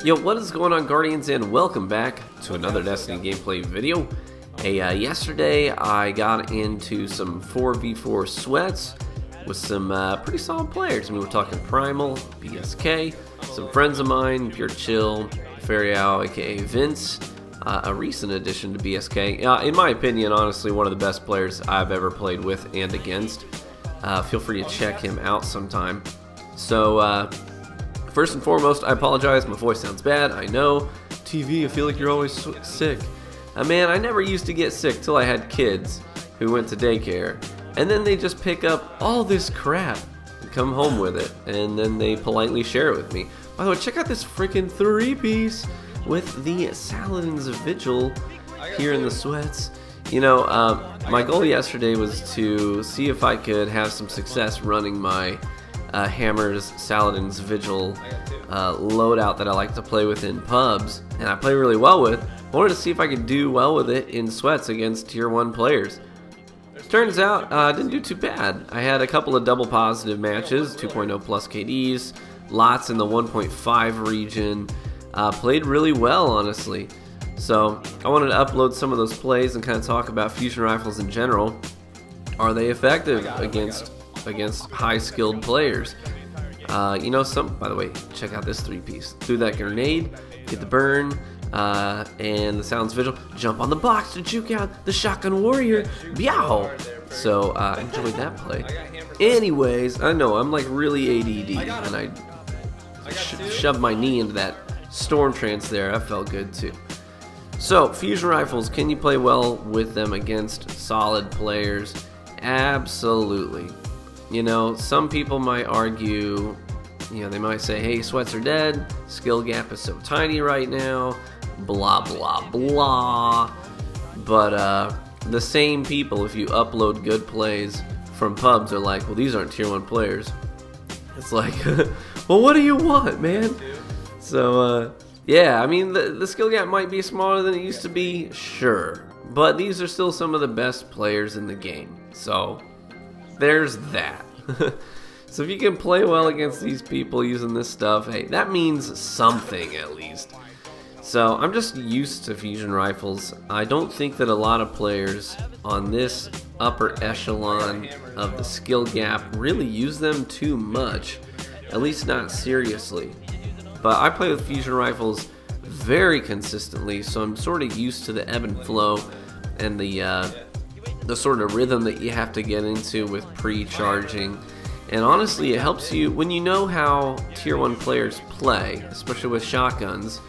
Yo, what is going on, Guardians, and welcome back to another Destiny gameplay video. Yesterday I got into some 4v4 sweats with some pretty solid players. I mean, we're talking Primal, BSK, some friends of mine, Pure Chill, Feriao, aka Vince, a recent addition to BSK. In my opinion, honestly, one of the best players I've ever played with and against. Feel free to check him out sometime. So, first and foremost, I apologize. My voice sounds bad. I know. TV, I feel like you're always sick. Man, I never used to get sick till I had kids who went to daycare. And then they just pick up all this crap and come home with it. And then they politely share it with me. By the way, check out this freaking 3-piece with the Saladin's Vigil here in the sweats. You know, my goal yesterday was to see if I could have some success running my Hammer's Saladin's Vigil loadout that I like to play with in pubs, and I play really well with. I wanted to see if I could do well with it in sweats against tier 1 players. Turns out I didn't do too bad. I had a couple of double positive matches, 2.0 plus KDs, lots in the 1.5 region. Played really well, honestly. So I wanted to upload some of those plays and kind of talk about fusion rifles in general. Are they effective against high-skilled players? You know, by the way, check out this 3-piece. Threw that grenade, get the burn, and the Saladin's Vigil. Jump on the box to juke out the shotgun warrior. Biao! So, enjoyed that play. Anyways, I know, I'm like really ADD, and I shoved my knee into that storm trance there. That felt good too. So, fusion rifles, can you play well with them against solid players? Absolutely. You know, some people might argue, you know, they might say, hey, sweats are dead, skill gap is so tiny right now, blah, blah, blah. But the same people, if you upload good plays from pubs, are like, well, these aren't tier 1 players. It's like, well, what do you want, man? So, yeah, I mean, the skill gap might be smaller than it used to be, sure. But these are still some of the best players in the game. So, there's that. So if you can play well against these people using this stuff, hey, that means something at least. So I'm just used to fusion rifles. I don't think that a lot of players on this upper echelon of the skill gap really use them too much, at least not seriously. But I play with fusion rifles very consistently, so I'm sort of used to the ebb and flow and the sort of rhythm that you have to get into with pre-charging. And honestly, it helps you when you know how tier 1 players play, especially with shotguns.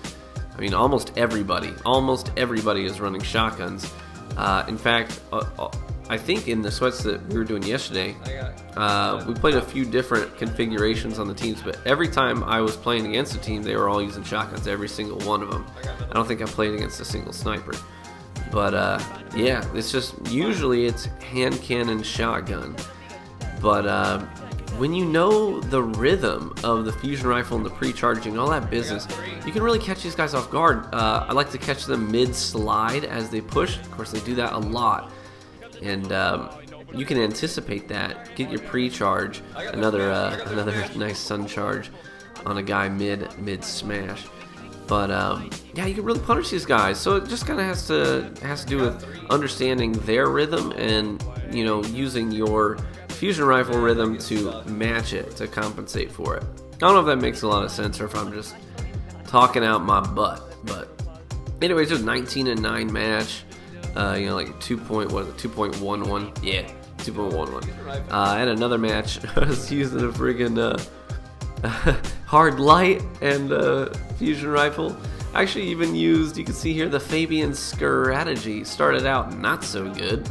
I mean, almost everybody is running shotguns. In fact, I think in the sweats that we were doing yesterday, we played a few different configurations on the teams, but every time I was playing against a team, they were all using shotguns, every single one of them. I don't think I played against a single sniper. But yeah, it's just usually it's hand cannon shotgun. But when you know the rhythm of the fusion rifle and the pre-charging, all that business, you can really catch these guys off guard. I like to catch them mid-slide as they push. Of course, they do that a lot, and you can anticipate that. Get your pre-charge, another nice sun charge on a guy mid smash. But yeah, you can really punish these guys. So it just kind of has to do with understanding their rhythm and, you know, using your fusion rifle rhythm to match it, to compensate for it. I don't know if that makes a lot of sense or if I'm just talking out my butt. But anyways, it was 19-9 match. You know, like 2.11. Yeah, 2.11. I had another match. I was using a friggin' hard light and fusion rifle. I actually even used, you can see here, the Fabian strategy. Started out not so good,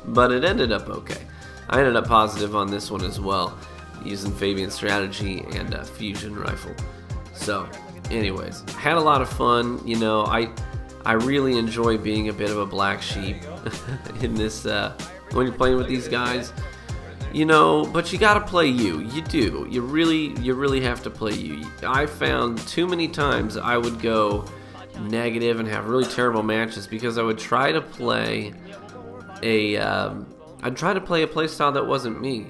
but it ended up okay. I ended up positive on this one as well, using Fabian strategy and fusion rifle. So, anyways, had a lot of fun. You know, I really enjoy being a bit of a black sheep in this when you're playing with these guys. You know, but you gotta play you. You do. You really have to play you. I found too many times I would go negative and have really terrible matches because I would try to play I'd try to play a playstyle that wasn't me.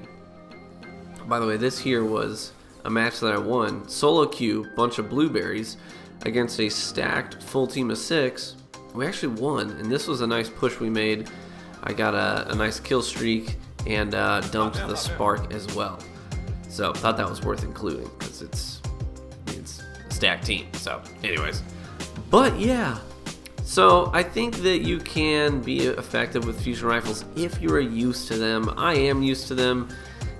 By the way, this here was a match that I won. Solo queue, bunch of blueberries. against a stacked full team of 6, we actually won, and this was a nice push we made. I got a nice kill streak and dumped the spark as well. So thought that was worth including because it's a stacked team. So anyways, but yeah. So I think that you can be effective with fusion rifles if you are used to them. I am used to them,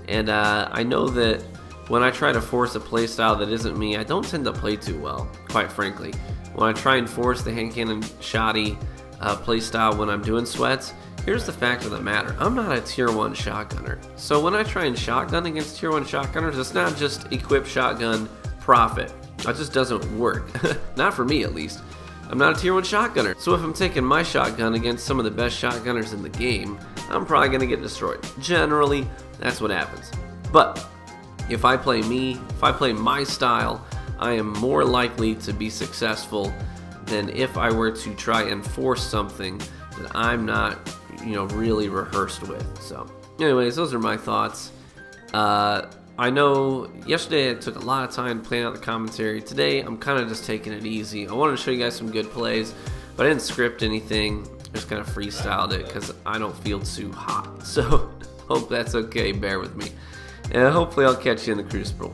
and I know that when I try to force a playstyle that isn't me, I don't tend to play too well, quite frankly. When I try and force the hand cannon shoddy playstyle when I'm doing sweats, here's the fact of the matter. I'm not a tier 1 shotgunner. So when I try and shotgun against tier 1 shotgunners, it's not just equip shotgun, profit. That just doesn't work. Not for me, at least. I'm not a tier 1 shotgunner. So if I'm taking my shotgun against some of the best shotgunners in the game, I'm probably going to get destroyed. Generally, that's what happens. But if I play my style, I am more likely to be successful than if I were to try and force something that I'm not, really rehearsed with. So anyways, those are my thoughts. I know yesterday I took a lot of time playing out the commentary. Today I'm kind of just taking it easy. I wanted to show you guys some good plays, but I didn't script anything. I just kind of freestyled it because I don't feel too hot. So hope that's okay. Bear with me. And hopefully I'll catch you in the Crucible.